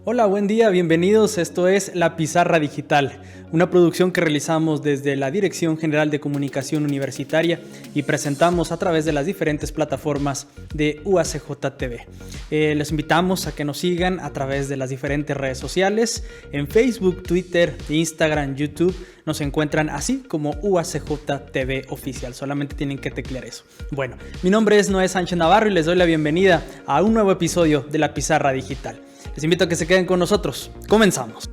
Hola, buen día, bienvenidos. Esto es La Pizarra Digital, una producción que realizamos desde la Dirección General de Comunicación Universitaria y presentamos a través de las diferentes plataformas de UACJ TV. Les invitamos a que nos sigan a través de las diferentes redes sociales. En Facebook, Twitter, Instagram, YouTube nos encuentran así como UACJ TV Oficial. Solamente tienen que teclear eso. Bueno, mi nombre es Noé Sánchez Navarro y les doy la bienvenida a un nuevo episodio de La Pizarra Digital. Les invito a que se queden con nosotros. Comenzamos.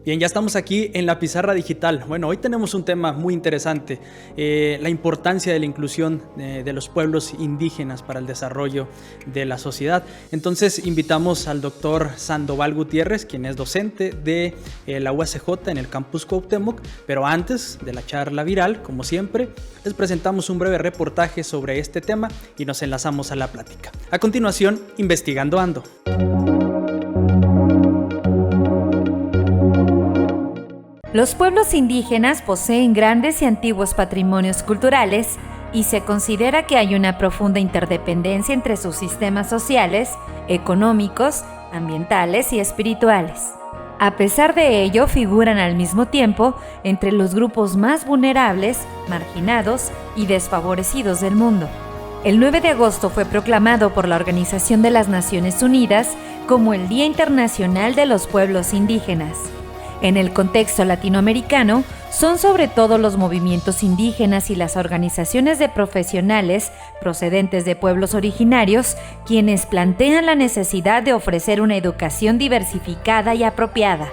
Bien, ya estamos aquí en La Pizarra Digital. Bueno, hoy tenemos un tema muy interesante, la importancia de la inclusión de los pueblos indígenas para el desarrollo de la sociedad. Entonces invitamos al doctor Sandoval Gutiérrez, quien es docente de la UACJ en el campus Cuauhtémoc, pero antes de la charla viral, como siempre, les presentamos un breve reportaje sobre este tema y nos enlazamos a la plática. A continuación, Investigando Ando. Los pueblos indígenas poseen grandes y antiguos patrimonios culturales y se considera que hay una profunda interdependencia entre sus sistemas sociales, económicos, ambientales y espirituales. A pesar de ello, figuran al mismo tiempo entre los grupos más vulnerables, marginados y desfavorecidos del mundo. El 9 de agosto fue proclamado por la Organización de las Naciones Unidas como el Día Internacional de los Pueblos Indígenas. En el contexto latinoamericano, son sobre todo los movimientos indígenas y las organizaciones de profesionales procedentes de pueblos originarios quienes plantean la necesidad de ofrecer una educación diversificada y apropiada.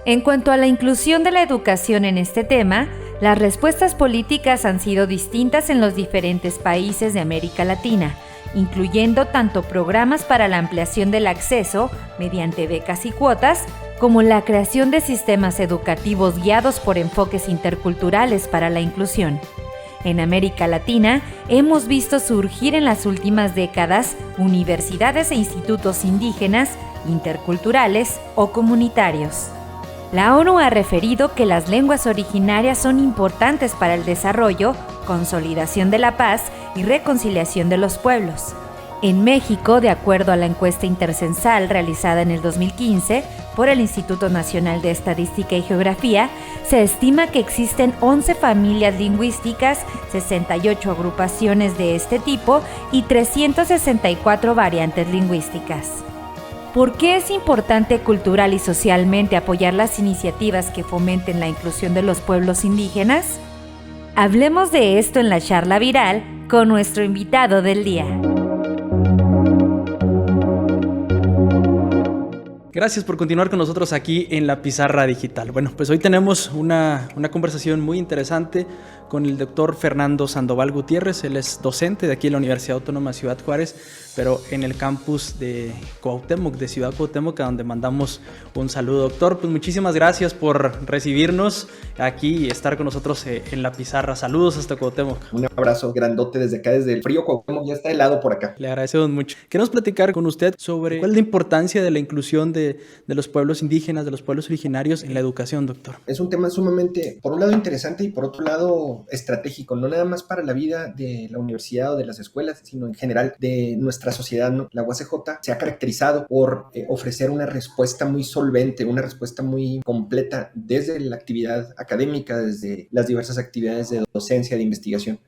En cuanto a la inclusión de la educación en este tema, las respuestas políticas han sido distintas en los diferentes países de América Latina, incluyendo tanto programas para la ampliación del acceso mediante becas y cuotas, como la creación de sistemas educativos guiados por enfoques interculturales para la inclusión. En América Latina, hemos visto surgir en las últimas décadas universidades e institutos indígenas, interculturales o comunitarios. La ONU ha referido que las lenguas originarias son importantes para el desarrollo, consolidación de la paz y reconciliación de los pueblos. En México, de acuerdo a la encuesta intercensal realizada en el 2015 por el Instituto Nacional de Estadística y Geografía, se estima que existen 11 familias lingüísticas, 68 agrupaciones de este tipo y 364 variantes lingüísticas. ¿Por qué es importante cultural y socialmente apoyar las iniciativas que fomenten la inclusión de los pueblos indígenas? Hablemos de esto en la charla viral con nuestro invitado del día. Gracias por continuar con nosotros aquí en La Pizarra Digital. Bueno, pues hoy tenemos una conversación muy interesante con el doctor Fernando Sandoval Gutiérrez. Él es docente de aquí en la Universidad Autónoma de Ciudad Juárez, pero en el campus de Cuauhtémoc, de Ciudad Cuauhtémoc, a donde mandamos un saludo. Doctor, pues muchísimas gracias por recibirnos aquí y estar con nosotros en La Pizarra. Saludos hasta Cuauhtémoc. Un abrazo grandote desde acá, desde el frío Cuauhtémoc, ya está helado por acá. Le agradecemos mucho. Queremos platicar con usted sobre cuál es la importancia de la inclusión de los pueblos indígenas, de los pueblos originarios en la educación, doctor. Es un tema sumamente, por un lado interesante y por otro lado estratégico, no nada más para la vida de la universidad o de las escuelas, sino en general de nuestra sociedad, ¿no? La UACJ se ha caracterizado por ofrecer una respuesta muy solvente, una respuesta muy completa desde la actividad académica, desde las diversas actividades de docencia, de investigación.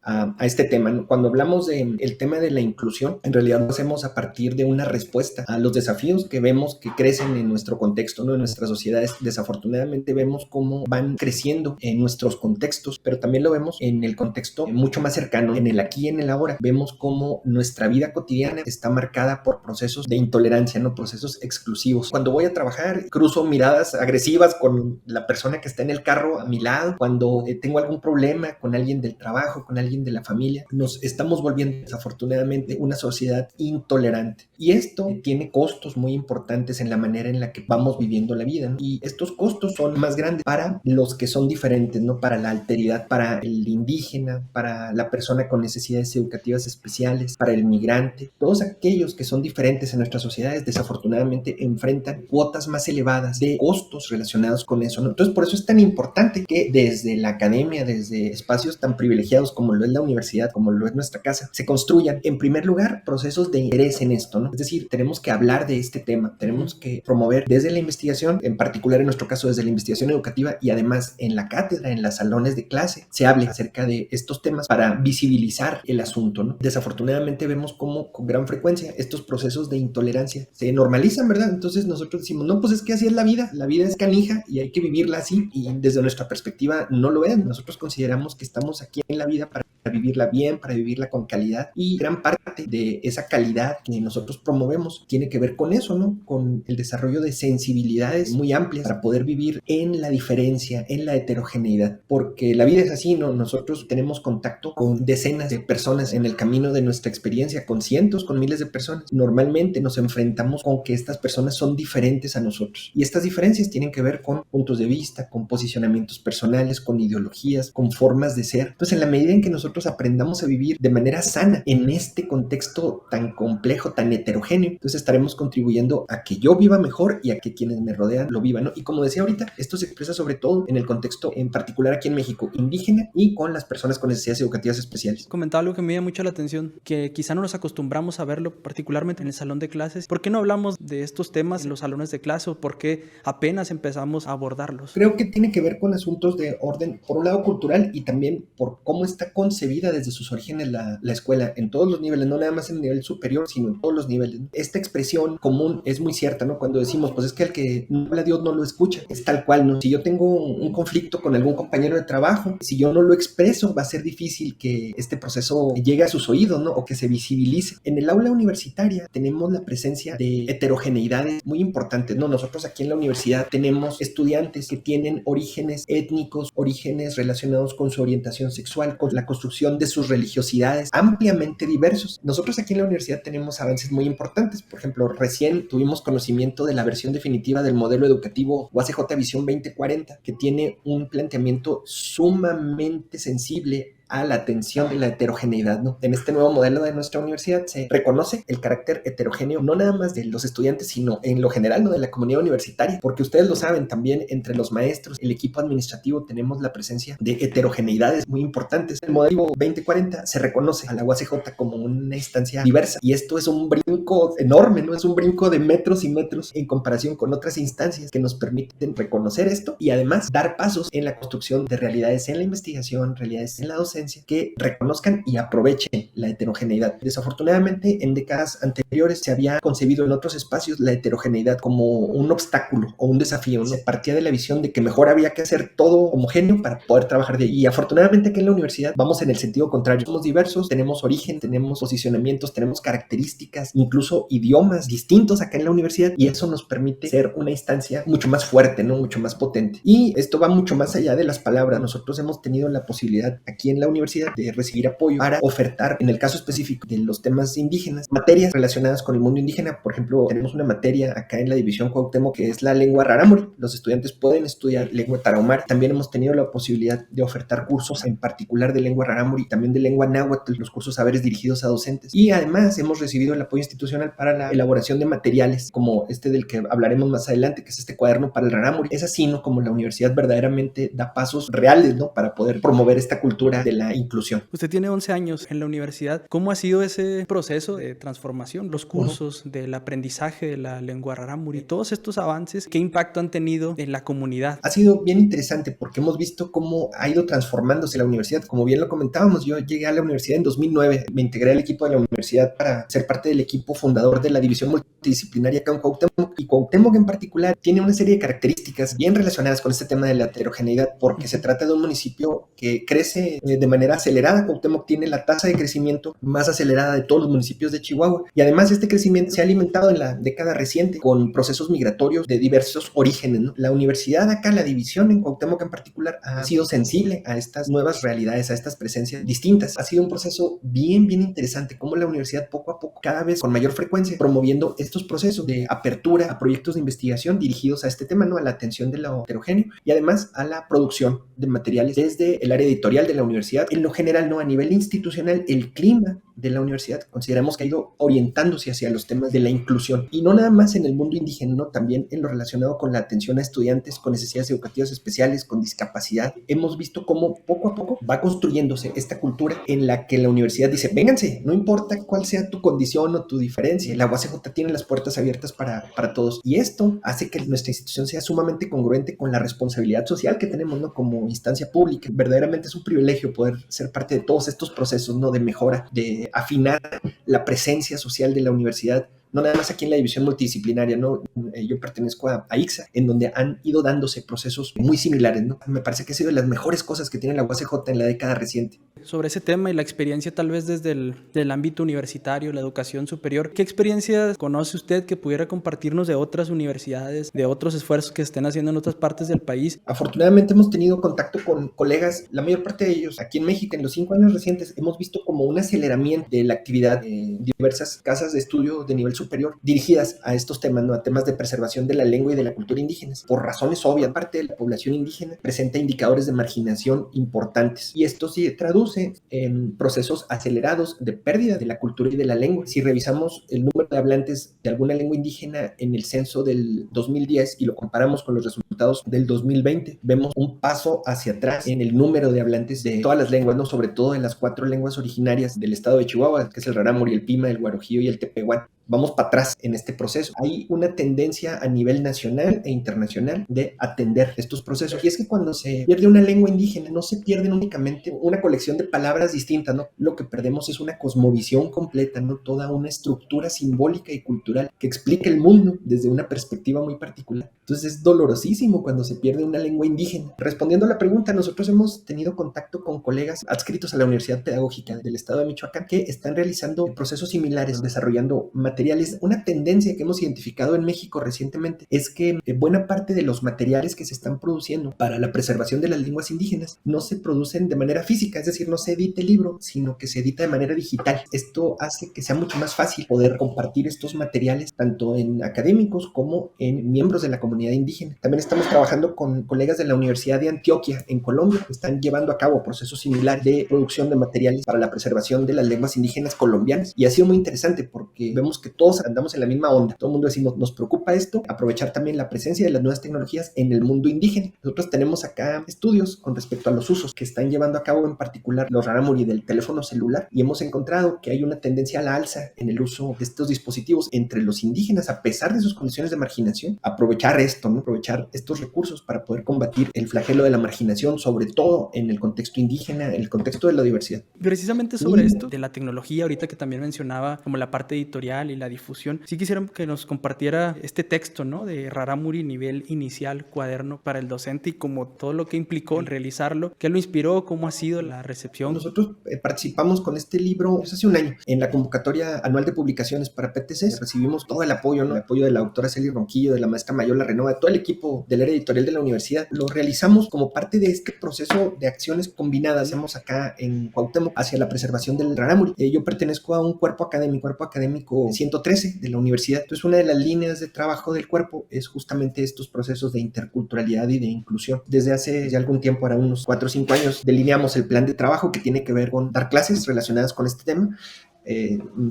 A este tema, ¿no? Cuando hablamos del tema de la inclusión, en realidad lo hacemos a partir de una respuesta a los desafíos que vemos que crecen en nuestro contexto, ¿no? En nuestras sociedades. Desafortunadamente vemos cómo van creciendo en nuestros contextos, pero también lo vemos en el contexto mucho más cercano, en el aquí y en el ahora. Vemos cómo nuestra vida cotidiana está marcada por procesos de intolerancia, ¿no? Procesos exclusivos. Cuando voy a trabajar, cruzo miradas agresivas con la persona que está en el carro a mi lado. Cuando tengo algún problema con alguien del trabajo, con alguien alguien de la familia, nos estamos volviendo desafortunadamente una sociedad intolerante. Y esto tiene costos muy importantes en la manera en la que vamos viviendo la vida, ¿no? Y estos costos son más grandes para los que son diferentes, ¿no? Para la alteridad, para el indígena, para la persona con necesidades educativas especiales, para el migrante. Todos aquellos que son diferentes en nuestras sociedades desafortunadamente enfrentan cuotas más elevadas de costos relacionados con eso, ¿no? Entonces, por eso es tan importante que desde la academia, desde espacios tan privilegiados como lo es la universidad, como lo es nuestra casa, se construyan, en primer lugar, procesos de interés en esto, ¿no? Es decir, tenemos que hablar de este tema, tenemos que promover desde la investigación, en particular en nuestro caso desde la investigación educativa, y además en la cátedra, en los salones de clase, se hable acerca de estos temas para visibilizar el asunto, ¿no? Desafortunadamente vemos cómo con gran frecuencia estos procesos de intolerancia se normalizan, ¿verdad? Entonces nosotros decimos, no, pues es que así es la vida es canija y hay que vivirla así, y desde nuestra perspectiva no lo es. Nosotros consideramos que estamos aquí en la vida para vivirla bien, para vivirla con calidad, y gran parte de esa calidad que nosotros promovemos tiene que ver con eso, ¿no? Con el desarrollo de sensibilidades muy amplias para poder vivir en la diferencia, en la heterogeneidad, porque la vida es así, ¿no? Nosotros tenemos contacto con decenas de personas en el camino de nuestra experiencia, con cientos, con miles de personas. Normalmente nos enfrentamos con que estas personas son diferentes a nosotros, y estas diferencias tienen que ver con puntos de vista, con posicionamientos personales, con ideologías, con formas de ser. Entonces, en la medida en que nosotros aprendamos a vivir de manera sana en este contexto tan complejo, tan heterogéneo, entonces estaremos contribuyendo a que yo viva mejor y a que quienes me rodean lo vivan, ¿no? Y como decía ahorita, esto se expresa sobre todo en el contexto, en particular aquí en México, indígena, y con las personas con necesidades educativas especiales. Comentaba algo que me llama mucho la atención, que quizá no nos acostumbramos a verlo, particularmente en el salón de clases. ¿Por qué no hablamos de estos temas en los salones de clase, o por qué apenas empezamos a abordarlos? Creo que tiene que ver con asuntos de orden, por un lado cultural, y también por cómo está concebida desde sus orígenes la escuela, en todos los niveles, no nada más en el nivel superior, sino en todos los niveles. Esta expresión común es muy cierta, ¿no? Cuando decimos, pues es que el que no habla a Dios no lo escucha, es tal cual, ¿no? Si yo tengo un conflicto con algún compañero de trabajo, si yo no lo expreso, va a ser difícil que este proceso llegue a sus oídos, ¿no? O que se visibilice. En el aula universitaria tenemos la presencia de heterogeneidades muy importantes, ¿no? Nosotros aquí en la universidad tenemos estudiantes que tienen orígenes étnicos, orígenes relacionados con su orientación sexual, con la construcción de sus religiosidades, ampliamente diversos. Nosotros aquí en la universidad tenemos avances muy importantes. Por ejemplo, recién tuvimos conocimiento de la versión definitiva del modelo educativo UACJ Visión 2040, que tiene un planteamiento sumamente sensible a la atención de la heterogeneidad, ¿no? En este nuevo modelo de nuestra universidad se reconoce el carácter heterogéneo, no nada más de los estudiantes, sino en lo general, ¿no? De la comunidad universitaria, porque ustedes lo saben, también entre los maestros, el equipo administrativo, tenemos la presencia de heterogeneidades muy importantes. El modelo 2040 se reconoce a la UACJ como una instancia diversa, y esto es un brinco enorme, ¿no? Es un brinco de metros y metros en comparación con otras instancias que nos permiten reconocer esto y además dar pasos en la construcción de realidades en la investigación, realidades en la docencia, que reconozcan y aprovechen la heterogeneidad. Desafortunadamente, en décadas anteriores se había concebido en otros espacios la heterogeneidad como un obstáculo o un desafío, ¿no? Se partía de la visión de que mejor había que hacer todo homogéneo para poder trabajar de ahí. Y afortunadamente aquí en la universidad vamos en el sentido contrario. Somos diversos, tenemos origen, tenemos posicionamientos, tenemos características, incluso idiomas distintos acá en la universidad, y eso nos permite ser una instancia mucho más fuerte, ¿no? Mucho más potente. Y esto va mucho más allá de las palabras. Nosotros hemos tenido la posibilidad aquí en la universidad de recibir apoyo para ofertar, en el caso específico de los temas indígenas, materias relacionadas con el mundo indígena. Por ejemplo, tenemos una materia acá en la división Cuauhtémoc que es la lengua rarámuri. Los estudiantes pueden estudiar lengua tarahumara. También hemos tenido la posibilidad de ofertar cursos en particular de lengua rarámuri, también de lengua náhuatl, los cursos saberes dirigidos a docentes. Y además hemos recibido el apoyo institucional para la elaboración de materiales como este del que hablaremos más adelante, que es este cuaderno para el rarámuri. Es así, ¿no? Como la universidad verdaderamente da pasos reales, ¿no? Para poder promover esta cultura de la inclusión. Usted tiene 11 años en la universidad. ¿Cómo ha sido ese proceso de transformación? Los cursos del aprendizaje de la lengua rarámuri, todos estos avances, ¿qué impacto han tenido en la comunidad? Ha sido bien interesante porque hemos visto cómo ha ido transformándose la universidad. Como bien lo comentábamos, yo llegué a la universidad en 2009, me integré al equipo de la universidad para ser parte del equipo fundador de la división multidisciplinaria acá en Cuauhtémoc, y Cuauhtémoc en particular tiene una serie de características bien relacionadas con este tema de la heterogeneidad, porque se trata de un municipio que crece de manera acelerada. Cuauhtémoc tiene la tasa de crecimiento más acelerada de todos los municipios de Chihuahua, y además este crecimiento se ha alimentado en la década reciente con procesos migratorios de diversos orígenes, ¿no? La universidad acá, la división en Cuauhtémoc en particular, ha sido sensible a estas nuevas realidades, a estas presencias distintas. Ha sido un proceso bien interesante, como la universidad poco a poco, cada vez con mayor frecuencia, promoviendo estos procesos de apertura a proyectos de investigación dirigidos a este tema, ¿no? A la atención de lo heterogéneo y además a la producción de materiales desde el área editorial de la universidad. En lo general, ¿no? A nivel institucional, el clima de la universidad consideramos que ha ido orientándose hacia los temas de la inclusión, y no nada más en el mundo indígena, ¿no? También en lo relacionado con la atención a estudiantes con necesidades educativas especiales, con discapacidad. Hemos visto cómo poco a poco va construyéndose esta cultura en la que la universidad dice: vénganse, no importa cuál sea tu condición o tu diferencia, la UACJ tiene las puertas abiertas para todos, y esto hace que nuestra institución sea sumamente congruente con la responsabilidad social que tenemos, ¿no? Como instancia pública. Verdaderamente es un privilegio poder ser parte de todos estos procesos, ¿no? De mejora, de afinar la presencia social de la universidad, no nada más aquí en la división multidisciplinaria, ¿no? Yo pertenezco a ICSA, en donde han ido dándose procesos muy similares, ¿no? Me parece que ha sido de las mejores cosas que tiene la UACJ en la década reciente. Sobre ese tema y la experiencia tal vez desde el ámbito universitario, la educación superior, ¿qué experiencias conoce usted que pudiera compartirnos de otras universidades, de otros esfuerzos que estén haciendo en otras partes del país? Afortunadamente hemos tenido contacto con colegas, la mayor parte de ellos aquí en México. En los 5 años recientes hemos visto como un aceleramiento de la actividad de diversas casas de estudio de nivel superior dirigidas a estos temas, ¿no? A temas de preservación de la lengua y de la cultura indígenas. Por razones obvias, parte de la población indígena presenta indicadores de marginación importantes, y esto se traduce en procesos acelerados de pérdida de la cultura y de la lengua. Si revisamos el número de hablantes de alguna lengua indígena en el censo del 2010 y lo comparamos con los resultados del 2020, vemos un paso hacia atrás en el número de hablantes de todas las lenguas, ¿no? Sobre todo de las 4 lenguas originarias del estado de Chihuahua, que es el rarámuri, el pima, el guarojío y el tepehuán. Vamos para atrás en este proceso. Hay una tendencia a nivel nacional e internacional de atender estos procesos. Y es que cuando se pierde una lengua indígena, no se pierden únicamente una colección de palabras distintas, ¿no? Lo que perdemos es una cosmovisión completa, ¿no? Toda una estructura simbólica y cultural que explica el mundo desde una perspectiva muy particular. Entonces es dolorosísimo cuando se pierde una lengua indígena. Respondiendo a la pregunta, nosotros hemos tenido contacto con colegas adscritos a la Universidad Pedagógica del Estado de Michoacán que están realizando procesos similares, desarrollando materiales. Una tendencia que hemos identificado en México recientemente es que buena parte de los materiales que se están produciendo para la preservación de las lenguas indígenas no se producen de manera física, es decir, no se edita el libro, sino que se edita de manera digital. Esto hace que sea mucho más fácil poder compartir estos materiales tanto en académicos como en miembros de la comunidad indígena. También estamos trabajando con colegas de la Universidad de Antioquia en Colombia, que están llevando a cabo procesos similares de producción de materiales para la preservación de las lenguas indígenas colombianas, y ha sido muy interesante porque vemos que todos andamos en la misma onda. Todo el mundo decimos, nos preocupa esto, aprovechar también la presencia de las nuevas tecnologías en el mundo indígena. Nosotros tenemos acá estudios con respecto a los usos que están llevando a cabo en particular los rarámuri del teléfono celular, y hemos encontrado que hay una tendencia a la alza en el uso de estos dispositivos entre los indígenas, a pesar de sus condiciones de marginación. Aprovechar esto, ¿no? Aprovechar estos recursos para poder combatir el flagelo de la marginación, sobre todo en el contexto indígena, en el contexto de la diversidad. Precisamente sobre esto de la tecnología, ahorita que también mencionaba como la parte editorial y la difusión, sí quisiera que nos compartiera este texto, ¿no? De Rarámuri, nivel inicial, cuaderno para el docente, y como todo lo que implicó en realizarlo, qué lo inspiró, cómo ha sido la recepción. Nosotros participamos con este libro hace un año en la convocatoria anual de publicaciones para PTC. Recibimos todo el apoyo, ¿no? El apoyo de la doctora Celi Ronquillo, de la maestra Mayola Renova, de todo el equipo del área editorial de la universidad. Lo realizamos como parte de este proceso de acciones combinadas. Hacemos acá en Cuauhtémoc hacia la preservación del rarámuri. Yo pertenezco a un cuerpo académico 113 de la universidad. Entonces, una de las líneas de trabajo del cuerpo es justamente estos procesos de interculturalidad y de inclusión. Desde hace ya algún tiempo, ahora unos 4 o 5 años, delineamos el plan de trabajo que tiene que ver con dar clases relacionadas con este tema,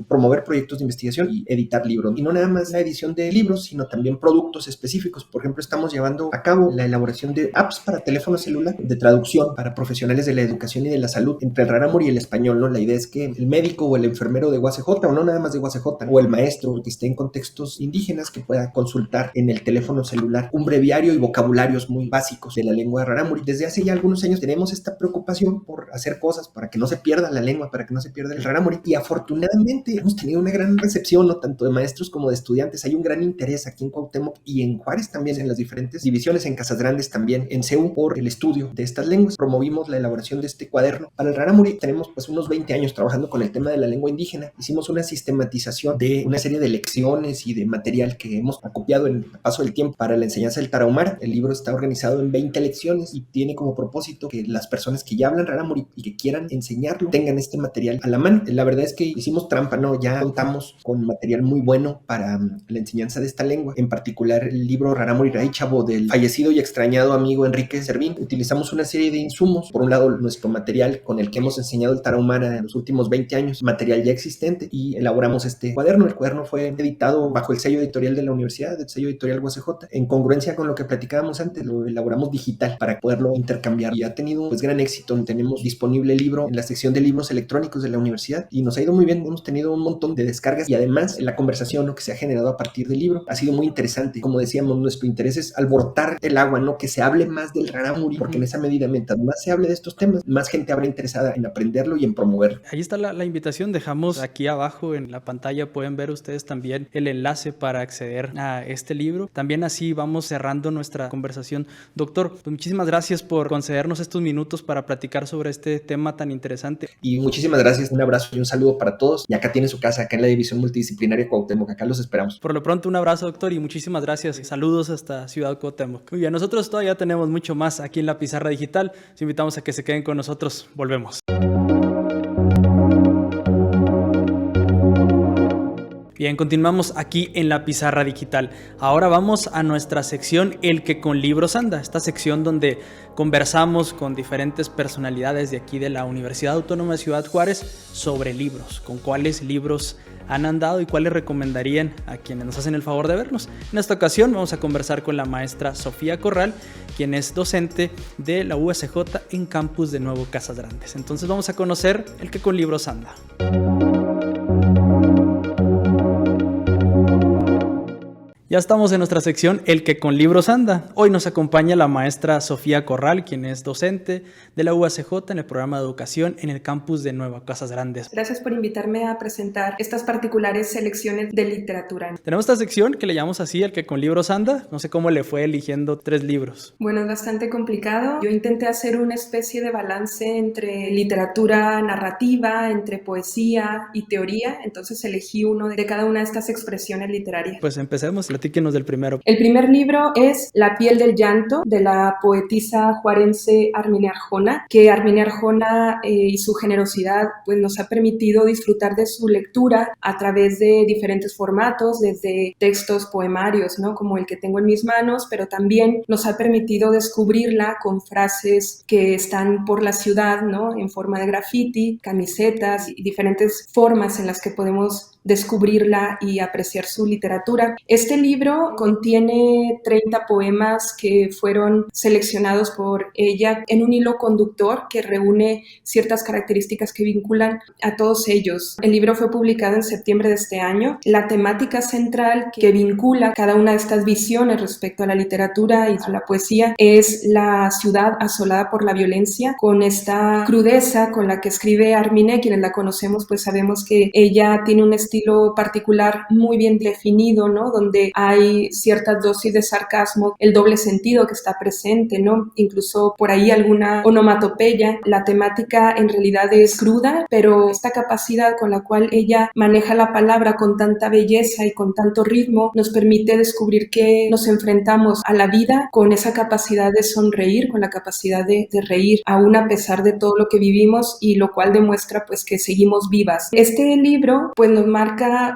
promover proyectos de investigación y editar libros. Y no nada más la edición de libros, sino también productos específicos. Por ejemplo, estamos llevando a cabo la elaboración de apps para teléfono celular de traducción para profesionales de la educación y de la salud entre el rarámuri y el español, ¿no? La idea es que el médico o el enfermero de UACJ, o no nada más de UACJ, o el maestro que esté en contextos indígenas, que pueda consultar en el teléfono celular un breviario y vocabularios muy básicos de la lengua rarámuri. Desde hace ya algunos años tenemos esta preocupación por hacer cosas para que no se pierda la lengua, para que no se pierda el rarámuri, y afortunadamente afortunadamente hemos tenido una gran recepción, ¿no? Tanto de maestros como de estudiantes. Hay un gran interés aquí en Cuauhtémoc y en Juárez también, en las diferentes divisiones, en Casas Grandes también, en CEU, por el estudio de estas lenguas. Promovimos la elaboración de este cuaderno. Para el Rarámuri tenemos pues unos 20 años trabajando con el tema de la lengua indígena. Hicimos una sistematización de una serie de lecciones y de material que hemos acopiado en el paso del tiempo para la enseñanza del Tarahumara. El libro está organizado en 20 lecciones y tiene como propósito que las personas que ya hablan Rarámuri y que quieran enseñarlo tengan este material a la mano. La verdad es que hicimos trampa, ¿no? Ya contamos con material muy bueno para la enseñanza de esta lengua, en particular el libro Rarámuri Raichabo del fallecido y extrañado amigo Enrique Servín. Utilizamos una serie de insumos, por un lado nuestro material con el que hemos enseñado el Tarahumara en los últimos 20 años, material ya existente, y elaboramos este cuaderno. El cuaderno fue editado bajo el sello editorial de la universidad, el sello editorial UACJ, en congruencia con lo que platicábamos antes. Lo elaboramos digital para poderlo intercambiar y ha tenido pues gran éxito. Tenemos disponible el libro en la sección de libros electrónicos de la universidad y nos ha ido muy bien. Hemos tenido un montón de descargas y además la conversación, ¿no?, que se ha generado a partir del libro ha sido muy interesante. Como decíamos, nuestro interés es alborotar el agua, ¿no? Que se hable más del Rarámuri, porque en esa medida, mientras más se hable de estos temas, más gente habrá interesada en aprenderlo y en promoverlo. Ahí está la invitación. Dejamos aquí abajo en la pantalla, pueden ver ustedes también el enlace para acceder a este libro. También así vamos cerrando nuestra conversación. Doctor, pues muchísimas gracias por concedernos estos minutos para platicar sobre este tema tan interesante. Y muchísimas gracias, un abrazo y un saludo para todos. Y acá tiene su casa, acá en la División Multidisciplinaria Cuauhtémoc. Acá los esperamos. Por lo pronto, un abrazo, doctor, y muchísimas gracias. Saludos hasta Ciudad Cuauhtémoc. Muy bien, nosotros todavía tenemos mucho más aquí en La Pizarra Digital. Los invitamos a que se queden con nosotros. Volvemos. Bien, continuamos aquí en La Pizarra Digital. Ahora vamos a nuestra sección El que con libros anda, esta sección donde conversamos con diferentes personalidades de aquí de la Universidad Autónoma de Ciudad Juárez sobre libros, con cuáles libros han andado y cuáles recomendarían a quienes nos hacen el favor de vernos. En esta ocasión vamos a conversar con la maestra Sofía Corral, quien es docente de la UACJ en campus de Nuevo Casas Grandes. Entonces vamos a conocer El que con libros anda. Ya estamos en nuestra sección El que con libros anda. Hoy nos acompaña la maestra Sofía Corral, quien es docente de la UACJ en el programa de educación en el campus de Nueva Casas Grandes. Gracias por invitarme a presentar estas particulares selecciones de literatura. Tenemos esta sección que le llamamos así, El que con libros anda. No sé cómo le fue eligiendo 3 libros. Bueno, es bastante complicado. Yo intenté hacer una especie de balance entre literatura narrativa, entre poesía y teoría. Entonces elegí uno de cada una de estas expresiones literarias. Pues empecemos. Platíquenos del primero. El primer libro es La piel del llanto, de la poetisa juarense Armine Arjona, que Armine Arjona y su generosidad pues nos ha permitido disfrutar de su lectura a través de diferentes formatos, desde textos poemarios, ¿no?, como el que tengo en mis manos, pero también nos ha permitido descubrirla con frases que están por la ciudad, ¿no?, en forma de graffiti, camisetas y diferentes formas en las que podemos descubrirla y apreciar su literatura. Este libro contiene 30 poemas que fueron seleccionados por ella en un hilo conductor que reúne ciertas características que vinculan a todos ellos. El libro fue publicado en septiembre de este año. La temática central que vincula cada una de estas visiones respecto a la literatura y a la poesía es la ciudad asolada por la violencia, con esta crudeza con la que escribe Armine. Quienes la conocemos pues sabemos que ella tiene un estilo particular muy bien definido, ¿no?, donde hay ciertas dosis de sarcasmo, el doble sentido que está presente, ¿no?, incluso por ahí alguna onomatopeya. La temática en realidad es cruda, pero esta capacidad con la cual ella maneja la palabra con tanta belleza y con tanto ritmo nos permite descubrir que nos enfrentamos a la vida con esa capacidad de sonreír, con la capacidad de reír, aún a pesar de todo lo que vivimos, y lo cual demuestra pues que seguimos vivas. Este libro pues nos marca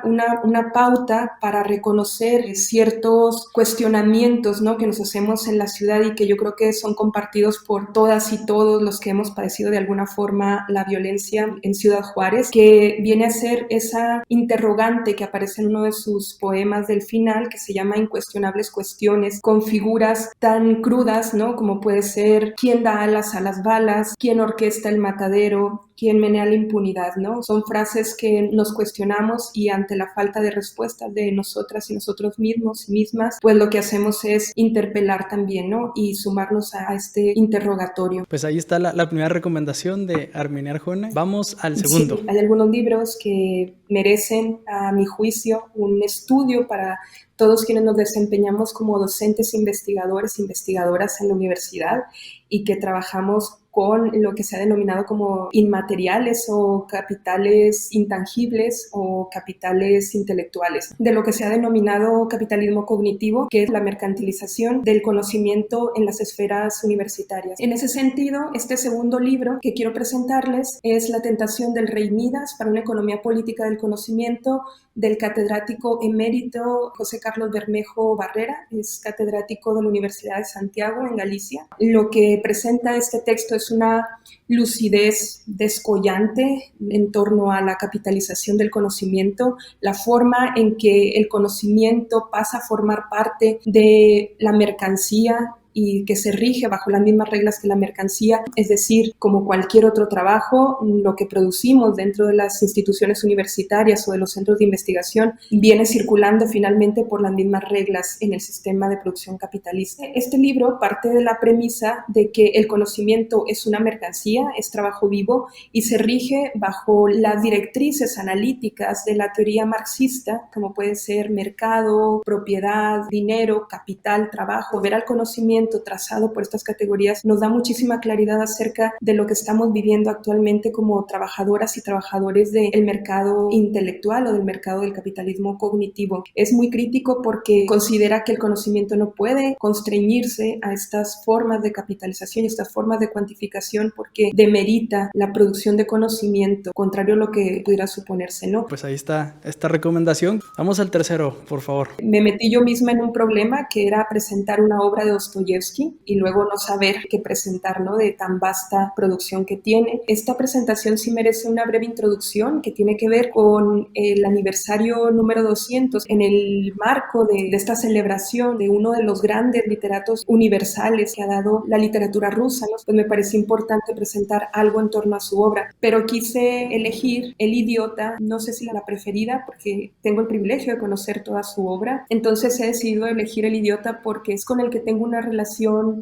una pauta para reconocer ciertos cuestionamientos, ¿no?, que nos hacemos en la ciudad y que yo creo que son compartidos por todas y todos los que hemos padecido de alguna forma la violencia en Ciudad Juárez, que viene a ser esa interrogante que aparece en uno de sus poemas del final, que se llama Incuestionables Cuestiones, con figuras tan crudas, ¿no?, como puede ser quién da alas a las balas, quién orquesta el matadero, quién menea la impunidad, ¿no? Son frases que nos cuestionamos preguntamos y ante la falta de respuestas de nosotras y nosotros mismos y mismas, pues lo que hacemos es interpelar también, ¿no? Y sumarnos a este interrogatorio. Pues ahí está la primera recomendación de Arminia Arjona. Vamos al segundo. Sí, hay algunos libros que merecen, a mi juicio, un estudio para todos quienes nos desempeñamos como docentes, investigadores, investigadoras en la universidad y que trabajamos con lo que se ha denominado como inmateriales o capitales intangibles o capitales intelectuales, de lo que se ha denominado capitalismo cognitivo, que es la mercantilización del conocimiento en las esferas universitarias. En ese sentido, este segundo libro que quiero presentarles es La tentación del rey Midas para una economía política del conocimiento, del catedrático emérito José Carlos Bermejo Barrera, es catedrático de la Universidad de Santiago en Galicia. Lo que presenta este texto es una lucidez descollante en torno a la capitalización del conocimiento, la forma en que el conocimiento pasa a formar parte de la mercancía y que se rige bajo las mismas reglas que la mercancía, es decir, como cualquier otro trabajo, lo que producimos dentro de las instituciones universitarias o de los centros de investigación viene circulando finalmente por las mismas reglas en el sistema de producción capitalista. Este libro parte de la premisa de que el conocimiento es una mercancía, es trabajo vivo y se rige bajo las directrices analíticas de la teoría marxista, como puede ser mercado, propiedad, dinero, capital, trabajo. Ver al conocimiento trazado por estas categorías nos da muchísima claridad acerca de lo que estamos viviendo actualmente como trabajadoras y trabajadores del mercado intelectual o del mercado del capitalismo cognitivo. Es muy crítico porque considera que el conocimiento no puede constreñirse a estas formas de capitalización y estas formas de cuantificación porque demerita la producción de conocimiento, contrario a lo que pudiera suponerse, ¿no? Pues ahí está esta recomendación. Vamos al tercero, por favor. Me metí yo misma en un problema que era presentar una obra de Dostoyevsky y luego no saber qué presentar, ¿no? De tan vasta producción que tiene. Esta presentación sí merece una breve introducción que tiene que ver con el aniversario número 200 en el marco de esta celebración de uno de los grandes literatos universales que ha dado la literatura rusa, ¿no? Pues me parece importante presentar algo en torno a su obra, pero quise elegir El idiota, no sé si la preferida porque tengo el privilegio de conocer toda su obra, entonces he decidido elegir El idiota porque es con el que tengo una relación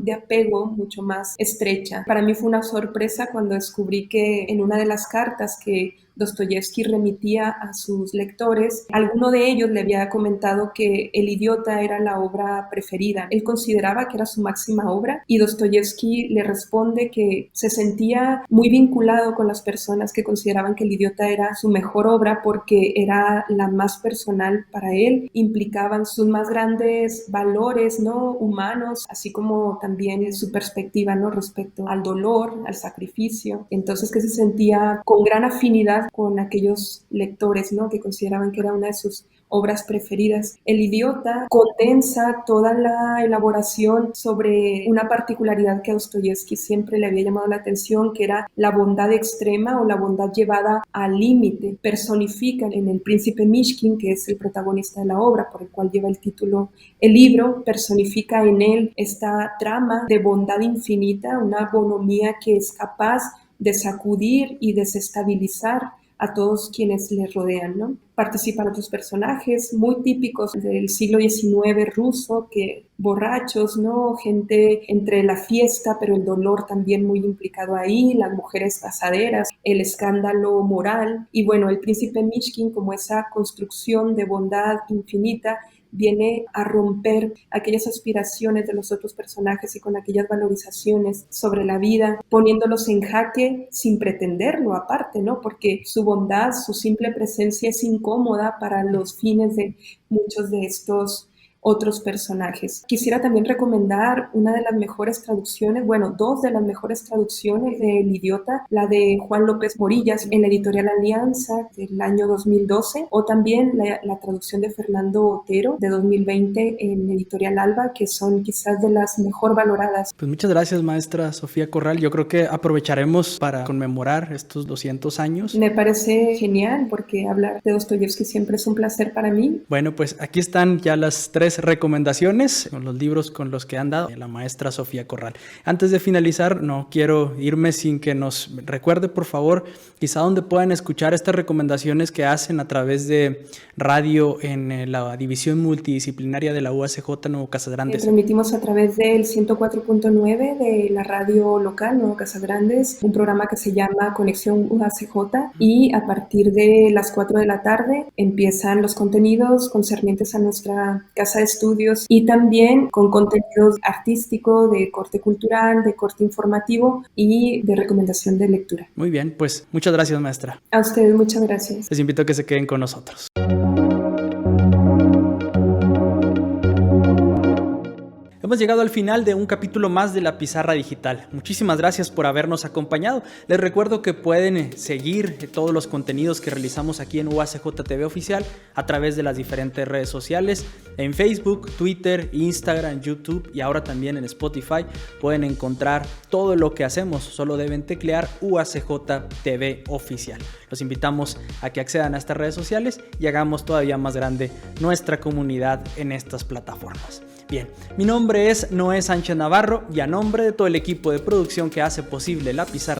de apego mucho más estrecha. Para mí fue una sorpresa cuando descubrí que en una de las cartas que Dostoyevsky remitía a sus lectores, alguno de ellos le había comentado que El idiota era la obra preferida. Él consideraba que era su máxima obra y Dostoyevsky le responde que se sentía muy vinculado con las personas que consideraban que El idiota era su mejor obra porque era la más personal para él, implicaban sus más grandes valores, ¿no? Humanos, así como también su perspectiva, ¿no? Respecto al dolor, al sacrificio. Entonces que se sentía con gran afinidad con aquellos lectores, ¿no? Que consideraban que era una de sus obras preferidas. El idiota condensa toda la elaboración sobre una particularidad que a Dostoyevsky siempre le había llamado la atención, que era la bondad extrema o la bondad llevada al límite. Personifica en el príncipe Mishkin, que es el protagonista de la obra, por el cual lleva el título el libro, personifica en él esta trama de bondad infinita, una bonomía que es capaz de sacudir y desestabilizar a todos quienes les rodean, ¿no? Participan otros personajes muy típicos del siglo XIX ruso, que borrachos, ¿no? Gente entre la fiesta, pero el dolor también muy implicado ahí, las mujeres casaderas, el escándalo moral. Y bueno, el príncipe Mishkin, como esa construcción de bondad infinita, viene a romper aquellas aspiraciones de los otros personajes y con aquellas valorizaciones sobre la vida, poniéndolos en jaque sin pretenderlo aparte, ¿no? Porque su bondad, su simple presencia es incómoda para los fines de muchos de estos otros personajes. Quisiera también recomendar una de las mejores traducciones, bueno, dos de las mejores traducciones de El idiota, la de Juan López Morillas en la editorial Alianza del año 2012, o también la traducción de Fernando Otero de 2020 en editorial Alba, que son quizás de las mejor valoradas. Pues muchas gracias, maestra Sofía Corral. Yo creo que aprovecharemos para conmemorar estos 200 años. Me parece genial porque hablar de Dostoyevsky siempre es un placer para mí. Bueno, pues aquí están ya las tres 3 recomendaciones con los libros con los que han dado la maestra Sofía Corral. Antes de finalizar, no quiero irme sin que nos recuerde, por favor, quizá donde puedan escuchar estas recomendaciones que hacen a través de radio en la división multidisciplinaria de la UACJ Nuevo Casagrandes. Transmitimos a través del 104.9 de la radio local Nuevo Casagrandes, un programa que se llama Conexión UACJ, y a partir de las 4 de la tarde empiezan los contenidos concernientes a nuestra casa de estudios y también con contenidos artístico, de corte cultural, de corte informativo y de recomendación de lectura. Muy bien, pues muchas gracias, maestra. A ustedes muchas gracias. Les invito a que se queden con nosotros. Hemos llegado al final de un capítulo más de La Pizarra Digital. Muchísimas gracias por habernos acompañado. Les recuerdo que pueden seguir todos los contenidos que realizamos aquí en UACJ TV Oficial a través de las diferentes redes sociales. En Facebook, Twitter, Instagram, YouTube y ahora también en Spotify pueden encontrar todo lo que hacemos. Solo deben teclear UACJ TV Oficial. Los invitamos a que accedan a estas redes sociales y hagamos todavía más grande nuestra comunidad en estas plataformas. Bien, mi nombre es Noé Sánchez Navarro y a nombre de todo el equipo de producción que hace posible La Pizarra